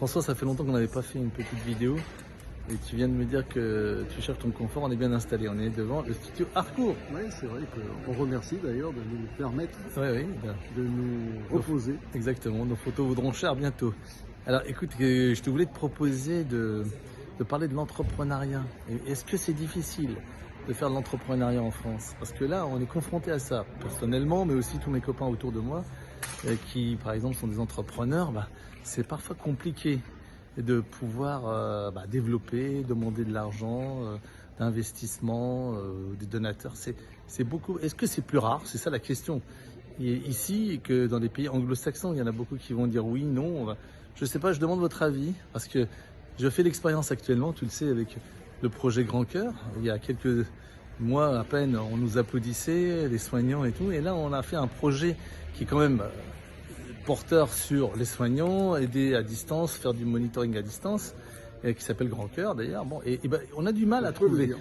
François, ça fait longtemps qu'on n'avait pas fait une petite vidéo et tu viens de me dire que tu cherches ton confort, on est bien installé, on est devant le studio Harcourt. Oui, c'est vrai qu'on remercie d'ailleurs de nous permettre Oui, de nous reposer. exactement, nos photos vaudront cher bientôt. Alors écoute, je te voulais te proposer de parler de l'entrepreneuriat. Est-ce que c'est difficile de faire de l'entrepreneuriat en France? Parce que là, on est confronté à ça, personnellement, mais aussi tous mes copains autour de moi, qui par exemple sont des entrepreneurs. C'est parfois compliqué de pouvoir développer, demander de l'argent, d'investissement, des donateurs. C'est beaucoup. Est-ce que c'est plus rare? C'est ça la question. Et ici, que dans les pays anglo-saxons, il y en a beaucoup qui vont dire oui, non. Je ne sais pas, je demande votre avis, parce que je fais l'expérience actuellement, tu le sais, avec le projet Grand Cœur. Il y a quelques mois à peine, on nous applaudissait, les soignants et tout. Et là, on a fait un projet qui est quand même porteur sur les soignants, aider à distance, faire du monitoring à distance, et qui s'appelle Grand Cœur d'ailleurs. Bon, on a du mal à trouver.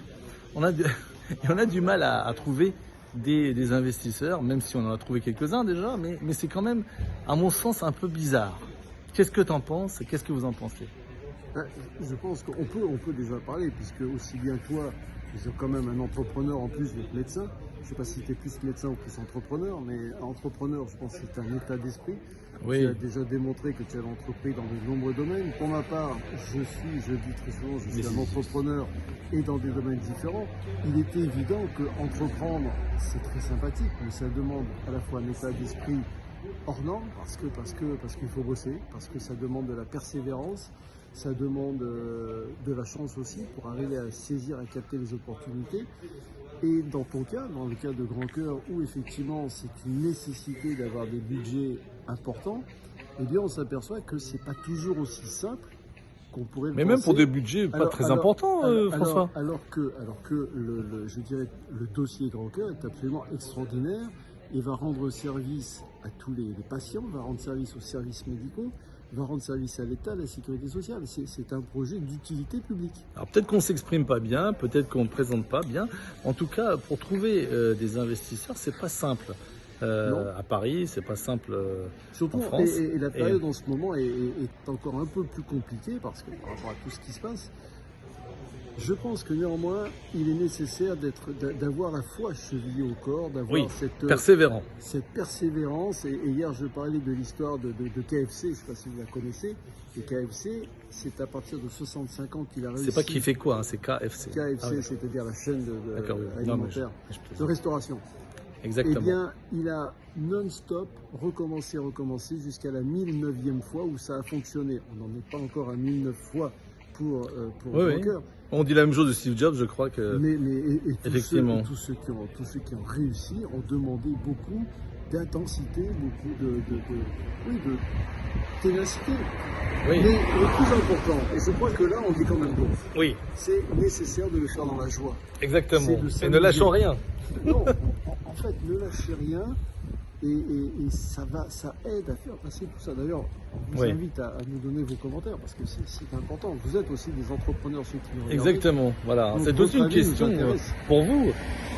On a du mal à trouver des investisseurs, même si on en a trouvé quelques-uns déjà, mais c'est quand même, à mon sens, un peu bizarre. Qu'est-ce que tu en penses et qu'est-ce que vous en pensez? Je pense qu'on peut déjà parler, puisque aussi bien toi, tu es quand même un entrepreneur en plus d'être médecin. Je ne sais pas si tu es plus médecin ou plus entrepreneur, mais entrepreneur, je pense que c'est un état d'esprit. Oui. Tu as déjà démontré que tu as entrepris dans de nombreux domaines. Pour ma part, je dis très souvent, je suis un entrepreneur et dans des domaines différents. Il était évident qu'entreprendre, c'est très sympathique, mais ça demande à la fois un état d'esprit hors norme, parce qu'il faut bosser, parce que ça demande de la persévérance, ça demande de la chance aussi pour arriver à saisir, à capter les opportunités. Et dans ton cas, dans le cas de Grand Cœur, où effectivement c'est une nécessité d'avoir des budgets importants, eh bien on s'aperçoit que c'est pas toujours aussi simple qu'on pourrait le penser. Mais même pour des budgets pas très importants, François. Alors que je dirais, le dossier Grand Cœur est absolument extraordinaire et va rendre service à tous les patients, va rendre service aux services médicaux, va rendre service à l'État, à la sécurité sociale. C'est un projet d'utilité publique. Alors peut-être qu'on ne s'exprime pas bien, peut-être qu'on ne présente pas bien. En tout cas, pour trouver des investisseurs, c'est pas simple. À Paris, c'est pas simple surtout en France. Et la période en ce moment est encore un peu plus compliquée parce que par rapport à tout ce qui se passe, je pense que néanmoins, il est nécessaire d'avoir la foi chevillée au corps, d'avoir cette persévérance. Et hier, je parlais de l'histoire de KFC, je ne sais pas si vous la connaissez. Et KFC, c'est à partir de 65 ans qu'il a réussi. C'est pas qui fait quoi, hein, c'est KFC. KFC, c'est-à-dire la chaîne alimentaire de restauration. Exactement. Eh bien, il a non-stop recommencé jusqu'à la 1009e fois où ça a fonctionné. On n'en est pas encore à 1009 fois pour Grand Cœur. On dit la même chose de Steve Jobs, je crois que. Mais effectivement, tous ceux qui ont réussi ont demandé beaucoup d'intensité, beaucoup de ténacité. Oui. Mais le plus important, et je crois que là on est quand même bon. Oui. C'est nécessaire de le faire dans la joie. Exactement. Et ne lâchons rien. Non, en fait, ne lâchez rien. Et ça aide à faire passer tout ça. D'ailleurs, on vous invite à nous donner vos commentaires parce que c'est important. Vous êtes aussi des entrepreneurs, ceux qui nous regardent. Exactement, voilà. C'est aussi une question pour vous.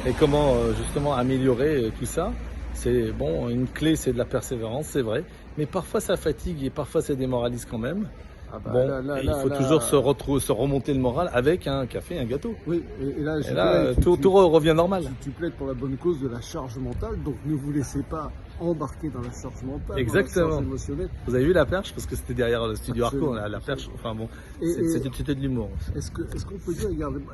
Et comment justement améliorer tout ça? C'est bon, une clé, c'est de la persévérance, c'est vrai. Mais parfois ça fatigue et parfois ça démoralise quand même. Il faut toujours se remonter le moral avec un café, un gâteau. Oui, et là tout revient normal. Tu plaides pour la bonne cause de la charge mentale, donc ne vous laissez pas embarquer dans la charge mentale, exactement, dans la charge émotionnelle. Vous avez vu la perche? Parce que c'était derrière le studio Harcourt, la perche. Enfin bon, c'était de l'humour. Est-ce qu'on peut dire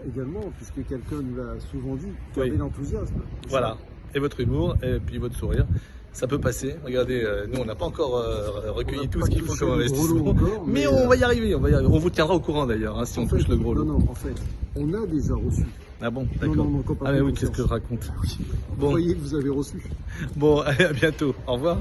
également, puisque quelqu'un nous l'a souvent dit, tu avais l'enthousiasme. Voilà, et votre humour, et puis votre sourire. Ça peut passer. Regardez, nous on n'a pas encore recueilli tout ce qu'il faut comme investissement, mais on va y arriver. On vous tiendra au courant d'ailleurs, hein, si on touche le gros lot. Non, en fait, on a déjà reçu. Ah bon, d'accord. Mais oui, qu'est-ce que je raconte? Bon. Vous voyez que vous avez reçu. Bon, allez, à bientôt. Au revoir.